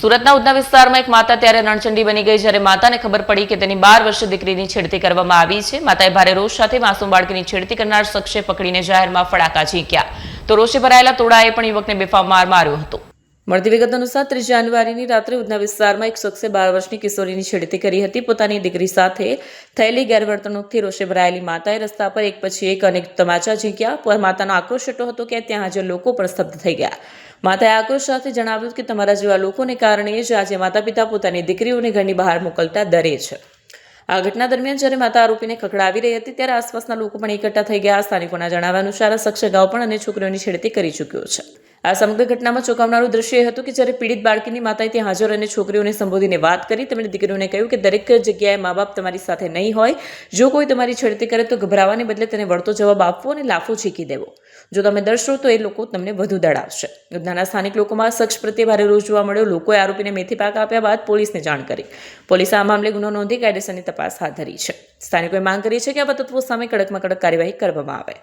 સુરતના ઉધના વિસ્તારમાં એક માતા ત્યારે રણચંડી બની ગઈ જ્યારે માતાને ખબર પડી કે તેની 12 વર્ષીય દીકરીની છેડતી કરવામાં આવી છે। માતાએ ભારે રોષ સાથે માસૂમ બાળકીની છેડતી કરનાર શખ્સે પકડીને જાહેરમાં ફડાકા ઝીંક્યા તો રોષે ભરાયેલા ટોળાએ પણ યુવકને બેફામ માર માર્યો હતો। મળતી વિગત અનુસાર 30 જાન્યુઆરીની રાત્રે ઉધના વિસ્તારમાં એક શખ્સે 12 વર્ષની કિશોરીની છેડતી કરી હતી। પોતાની દીકરી સાથે થયેલી ગેરવર્તણૂકથી રોષે ભરાયેલી માતાએ રસ્તા પર એક પછી એક અનેક તમાચા ઝીંક્યા। માતાનો આક્રોશ એટલો હતો કે ત્યાં હાજર લોકો પણ સ્તબ્ધ થઈ ગયા। માતાએ આક્રોશ સાથે જણાવ્યું કે તમારા જેવા લોકોને કારણે જ આજે માતા પિતા પોતાની દીકરીઓને ઘરની બહાર મોકલતા ડરે છે। આ ઘટના દરમિયાન જ્યારે માતા આરોપીને ખખડાવી રહી હતી ત્યારે આસપાસના લોકો પણ એકઠા થઈ ગયા। સ્થાનિકોના જણાવ્યા અનુસાર આ શખ્સ અગાઉ પણ અનેક છોકરીઓની છેડતી કરી ચૂક્યો છે। આ સમગ્ર ઘટનામાં ચોંકાવનારું દ્રશ્ય એ હતું કે જ્યારે પીડિત બાળકીની માતાએ ત્યાં હાજર અને છોકરીઓને સંબોધીને વાત કરી। તેમણે દીકરીઓને કહ્યું કે દરેક જગ્યાએ મા બાપ તમારી સાથે નહીં હોય। જો કોઈ તમારી છેડતી કરે તો ગભરાવાને બદલે તેને વળતો જવાબ આપવો અને લાફો ઝીકી દેવો। જો તમે ડરશો તો એ લોકો તમને વધુ દડાવશે। ઉધનાના સ્થાનિક લોકોમાં શખ્સ પ્રત્યે ભારે રોષ જોવા મળ્યો। લોકોએ આરોપીને મેથી પાક આપ્યા બાદ પોલીસને જાણ કરી। પોલીસે આ મામલે ગુનો નોંધી કાયદેસરની તપાસ હાથ ધરી છે। સ્થાનિકોએ માંગ કરી છે કે આવા તત્વો સામે કડકમાં કડક કાર્યવાહી કરવામાં આવે।